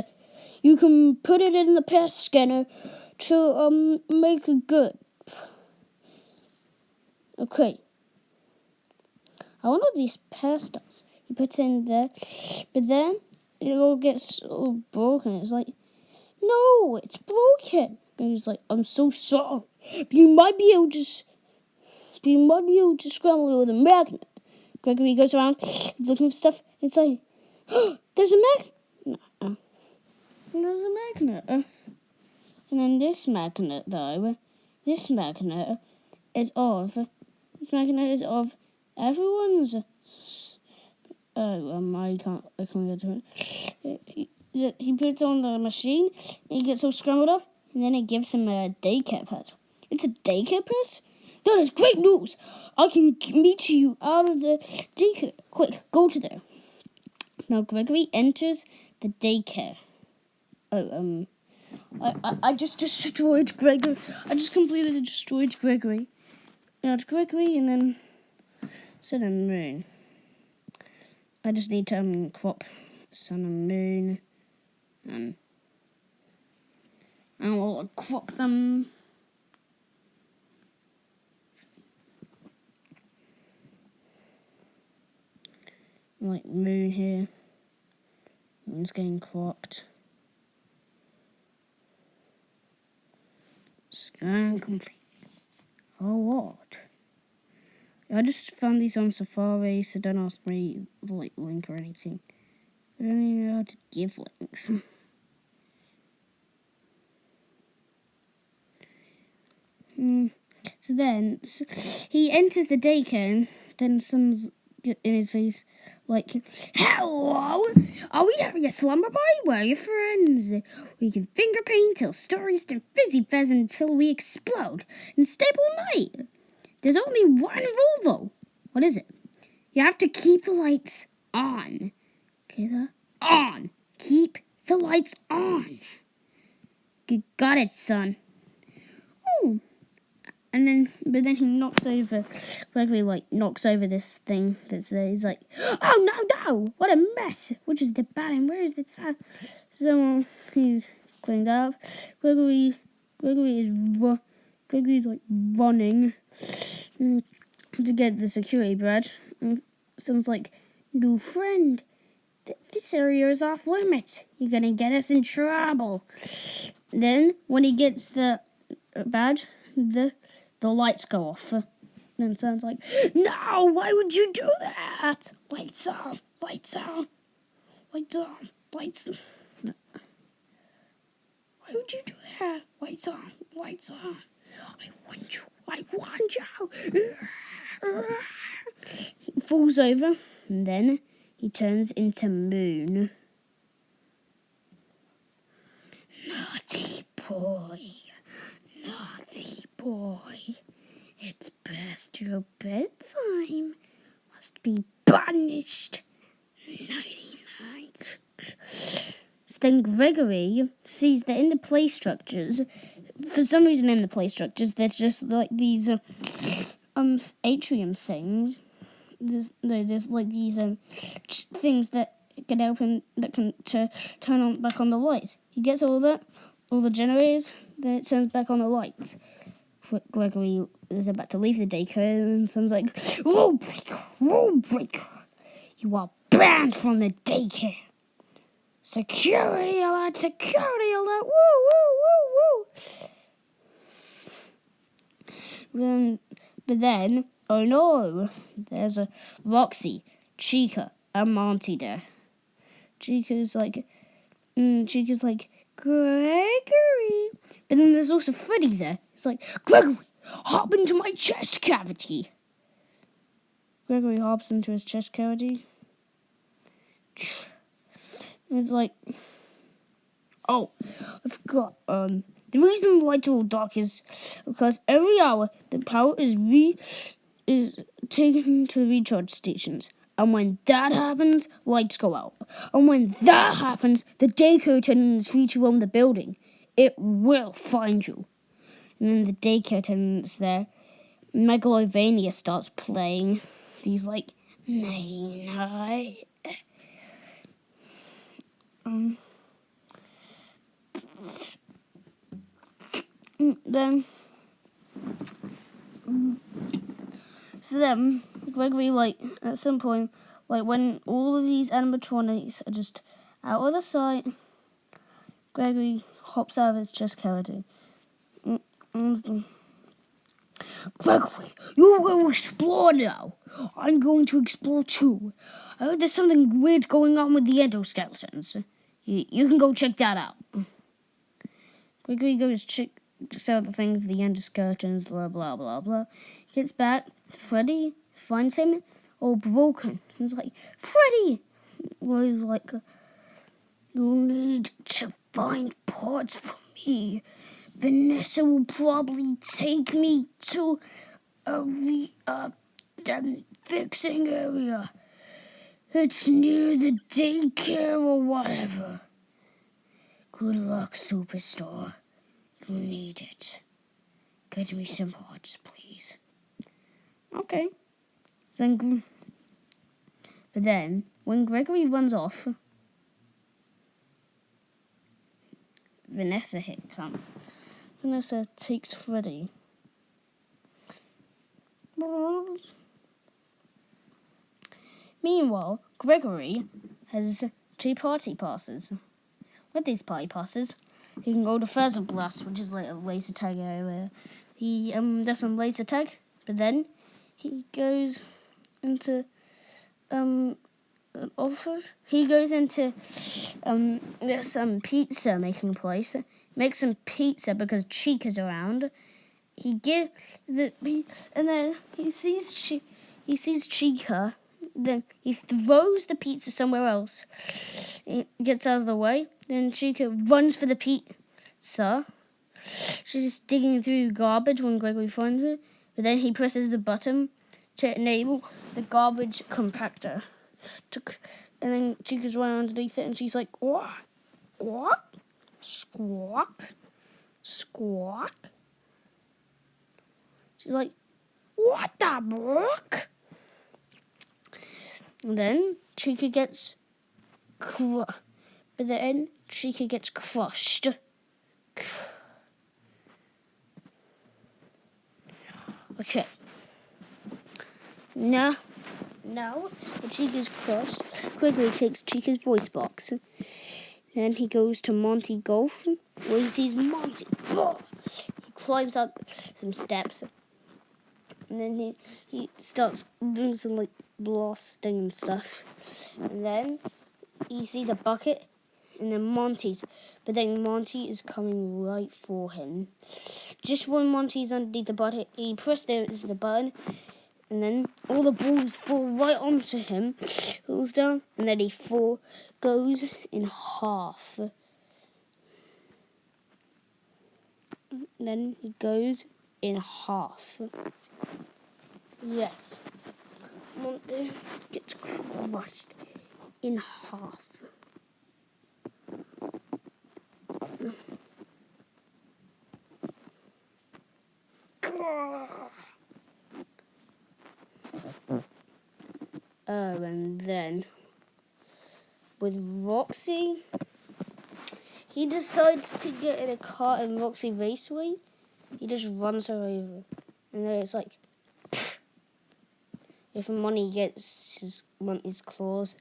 You can put it in the pass scanner to, make it good. Okay. I wonder what these pass does. He puts it in there, but then it all gets all broken. It's like, no, it's broken. And he's like, I'm so sorry. But you might be able to scramble it with a magnet. Gregory goes around looking for stuff. It's like, oh, there's a magnet. No. There's a magnet. And then this magnet is of everyone's. I can't get to it. He puts it on the machine, and he gets all scrambled up, and then it gives him a daycare pass. It's a daycare pass? That is great news! I can meet you out of the daycare. Quick, go to there. Now Gregory enters the daycare. I just destroyed Gregory. I just completely destroyed Gregory. Now it's Gregory, and then Sun and Moon. I just need to crop Sun and Moon. And I'll crop them. Like Moon here. Moon's getting cropped. Scan complete. Oh, what? I just found these on Safari, so don't ask me the link or anything. I don't even know how to give links. So then, he enters the daycare, and then someone's in his face, like, hello, are we having a slumber party? Where are your friends? We can finger paint till stories turn fizzy fizz until we explode and stay all night. There's only one rule, though. What is it? You have to keep the lights on. Okay, on. Keep the lights on. Got it, son. Oh. But then he knocks over, Gregory, knocks over this thing that's there. He's like, oh, no, what a mess. Which is the bottom? Where is the top? So, he's cleaned up. Gregory's running to get the security badge. And someone's like, new friend, this area is off limits. You're gonna get us in trouble. Then, when he gets the badge, the lights go off. Then it sounds like, no, why would you do that? Lights on. No. Why would you do that? Lights on. I want you. He falls over, and then he turns into Moon. Naughty boy. It's past your bedtime. Must be punished. Nighty-night. So then Gregory sees that in the play structures, for some reason in the play structures, there's just these atrium things. There's these things that can open, that can turn back on the lights. He gets all the generators, then it turns back on the lights. Gregory is about to leave the daycare, and someone's like, rule breaker, you are banned from the daycare. Security alert, woo. But then, oh no, there's a Roxy, Chica, and Monty there. Chica's like, Gregory. But then there's also Freddy there. It's like, Gregory, hop into my chest cavity. Gregory hops into his chest cavity. It's like, oh, I forgot. The reason the lights are all dark is because every hour the power is taken to the recharge stations. And when that happens, lights go out. And when that happens, the daycare attendant is free to roam the building. It will find you. And then the daycare attendant's there. Megalovania starts playing. He's like, night. then Gregory, like, at some point, like, when all of these animatronics are just out of the sight, Gregory hops out of his chest cavity. Gregory, you're going to explore now. I'm going to explore too. I heard there's something weird going on with the endoskeletons. You can go check that out. Gregory goes checks out the things, the endoskeletons, blah, blah, blah, blah. He gets back. Freddy finds him all broken. He's like, Freddy! Well, he's like, you need to find parts for me. Vanessa will probably take me to a fixing area. It's near the daycare or whatever. Good luck, superstar. You need it. Get me some parts, please. Okay. But then, when Gregory runs off, Vanessa comes. Vanessa takes Freddy. Meanwhile, Gregory has 2 party passes. With these party passes, he can go to Feather Blast, which is like a laser tag area. He does some laser tag, but then he goes into offers. He goes into this pizza making place. Makes some pizza because Chica's around. He gives and then he sees Chica. Then he throws the pizza somewhere else. He gets out of the way. Then Chica runs for the pizza. She's just digging through garbage when Gregory finds it. But then he presses the button to enable the garbage compactor. And then Chica's running underneath it, and she's like, "What? What? Squawk, squawk." She's like, "What the brook?" And then Chica gets crushed. Okay. Now that Chica's crushed, Gregory takes Chica's voice box. Then he goes to Monty Golf, where he sees Monty. He climbs up some steps. And then he starts doing some, like, blasting and stuff. And then he sees a bucket, and then but then Monty is coming right for him. Just when Monty's underneath the bucket, he presses the button, and then all the balls fall right onto him, falls down, and then he goes in half. Then he goes in half. Yes. Monty gets crushed in half. And then with Roxy, he decides to get in a car in Roxy Raceway. He just runs her over. And then it's like, if Monty gets his claws,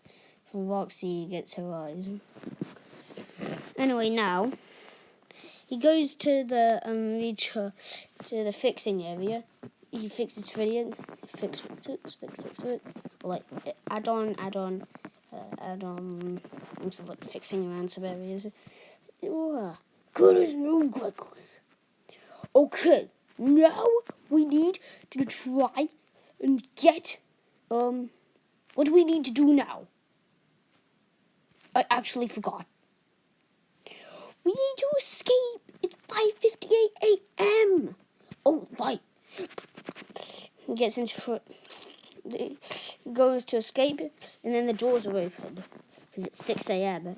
from Roxy he gets her eyes. Anyway, now he goes to the fixing area. He fixes Freddy, fix it. Or like add on. Also like fixing around some areas. Good as new, Gregory. Okay, now we need to try and get what do we need to do now? I actually forgot. We need to escape. It's 5:58 a.m. Oh, right. He gets into he goes to escape, and then the doors are open because it's 6 a.m.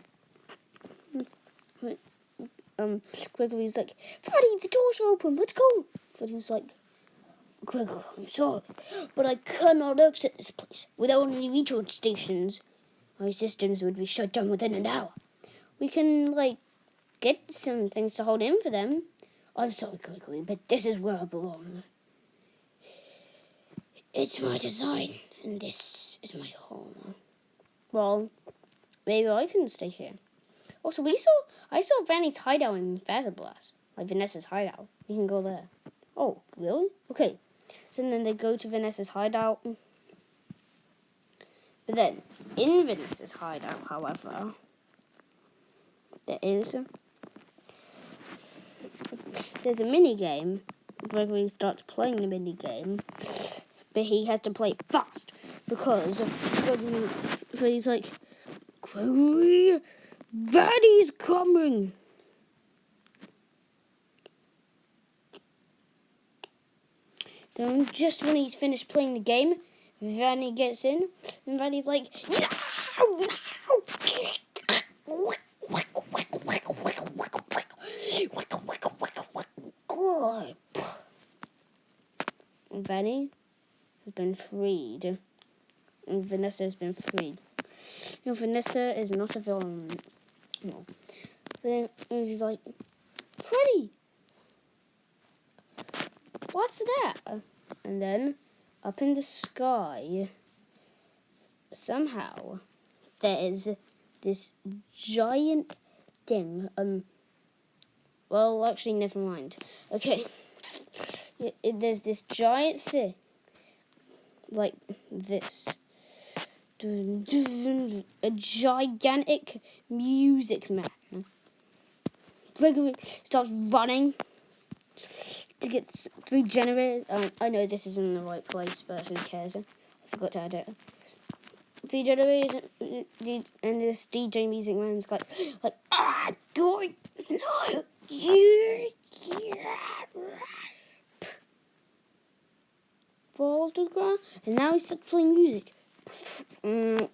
Gregory's like, Freddy, the doors are open. Let's go. Freddy's like, Gregory, I'm sorry, but I cannot exit this place without any recharge stations. My systems would be shut down within an hour. we can, like, get some things to hold in for them. I'm sorry, Gregory, but this is where I belong. It's my design, and this is my home. Well, maybe I can stay here. Also, I saw Vanny's hideout in Featherblast, like Vanessa's hideout. We can go there. Oh, really? Okay. So then they go to Vanessa's hideout. But then, in Vanessa's hideout, however, there's a mini game. Gregory starts playing the mini game, but he has to play fast because Freddy's like, Gregory, Daddy's coming. Then just when he's finished playing the game, Vanny gets in, and Vanny's like, no. Vanny has been freed, and Vanessa has been freed. You know, Vanessa is not a villain. No. But then he's like, Freddy, what's that? And then up in the sky, somehow there is this giant thing. Well, actually, never mind. Okay, there's this giant thing, like this. A gigantic music man. Gregory starts running to get 3 generators. I know this isn't in the right place, but who cares? I forgot to add it. 3 generators, and this DJ music man's like, God, no, you falls to the ground, and now he starts playing music. But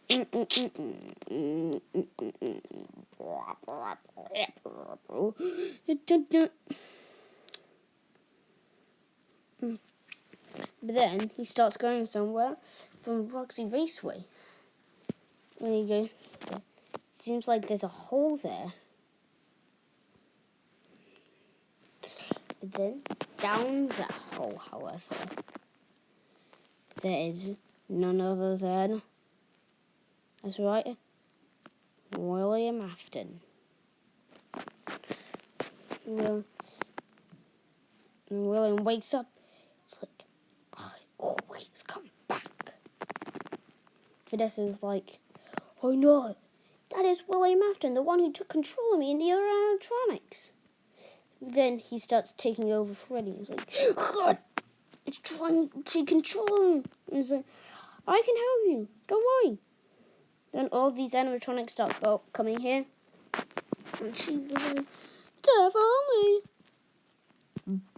then he starts going somewhere from Roxy Raceway. When he goes, it seems like there's a hole there. But then down that hole, however, there is none other than, that's right, William Afton. William wakes up. It's like, I always come back. Vanessa's like, oh no, that is William Afton, the one who took control of me in the other animatronics. Then he starts taking over Freddy. He's like, God, it's trying to control him. And he's like, I can help you, don't worry. Then all these animatronics start coming here. And she's like, Death only.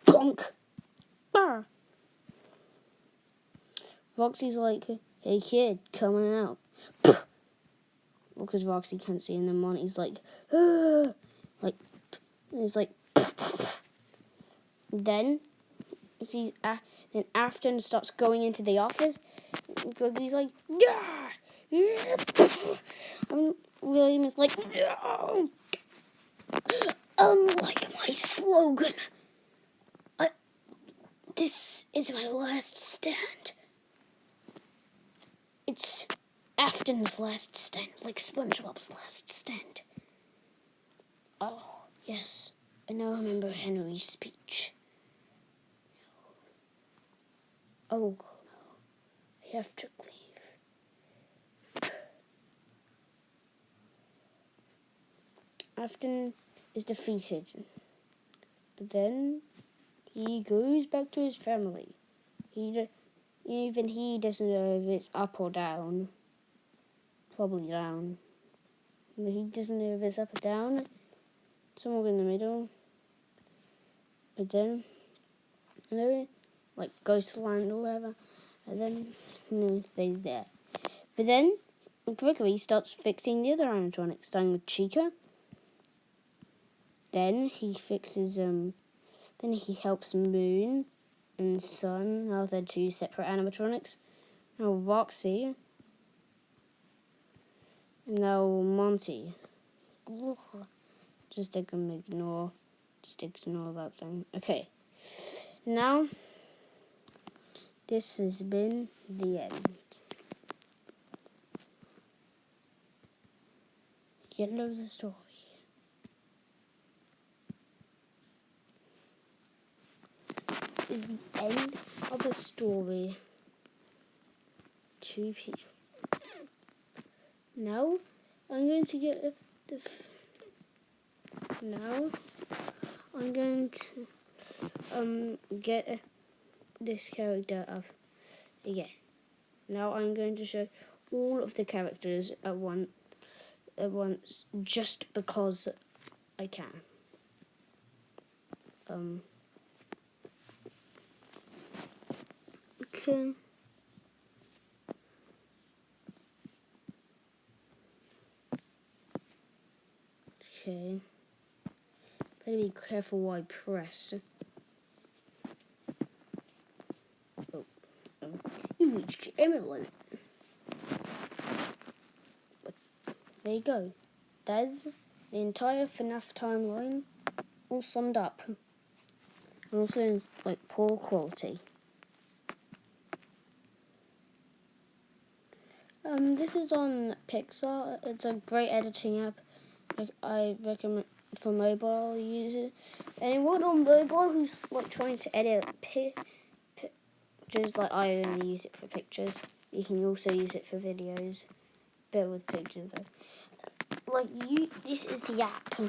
Bonk. Bah. Roxy's like, hey kid, coming out. Because Roxy can't see, and then Monty's like, like, he's like, then Afton starts going into the office. Gregory's like, yeah, and William is like, no. Unlike my slogan, this is my last stand. It's Afton's last stand, like SpongeBob's last stand. Oh, yes, I now remember Henry's speech. Oh, no, I have to leave. Afton is defeated, but then he goes back to his family. Even he doesn't know if it's up or down. Probably down. He doesn't know if it's up or down. Somewhere in the middle. But then, like Ghostland or whatever. And then, stays there. But then, Gregory starts fixing the other animatronics, starting with Chica. Then he fixes, then he helps Moon and Sun. Now they're 2 separate animatronics. Now Roxy. And now Monty. Just ignore that thing. Okay. Now, this has been the end. End of the story. Is the end of the story. 2 people. Now, I'm going to get now, I'm going to get this character up again. Now, I'm going to show all of the characters at once, just because I can. Okay. Okay. Better be careful what I press. Oh. You've reached your limit limit. There you go. That's the entire FNAF timeline all summed up. And also in poor quality. This is on PicsArt. It's a great editing app. I recommend for mobile users. Anyone on mobile who's trying to edit pictures, I only use it for pictures. You can also use it for videos. Better with pictures though. This is the app.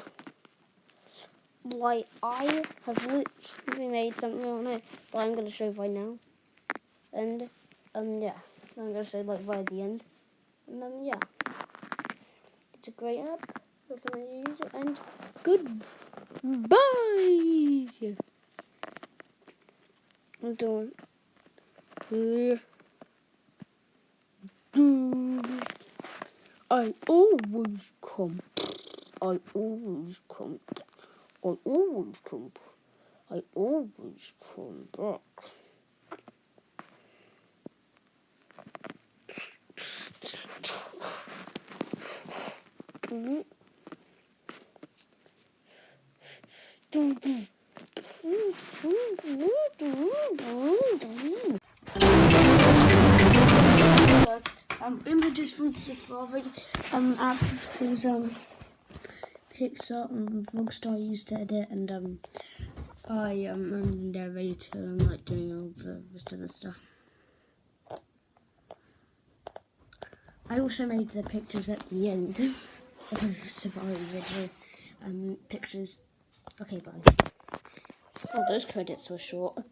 I have literally made something on it that I'm going to show right now. And, yeah. I'm going to show, right at the end. And, yeah. It's a great app. Recommend you use it. And, goodbye! I'm doing... I always come. I always come. I always come. I always come back. Images from Safari app is PicsArt and Vlogstar used to edit, and I'm there ready to doing all the rest of the stuff. I also made the pictures at the end of the Safari video. Pictures. Okay, bye. Oh, those credits were short.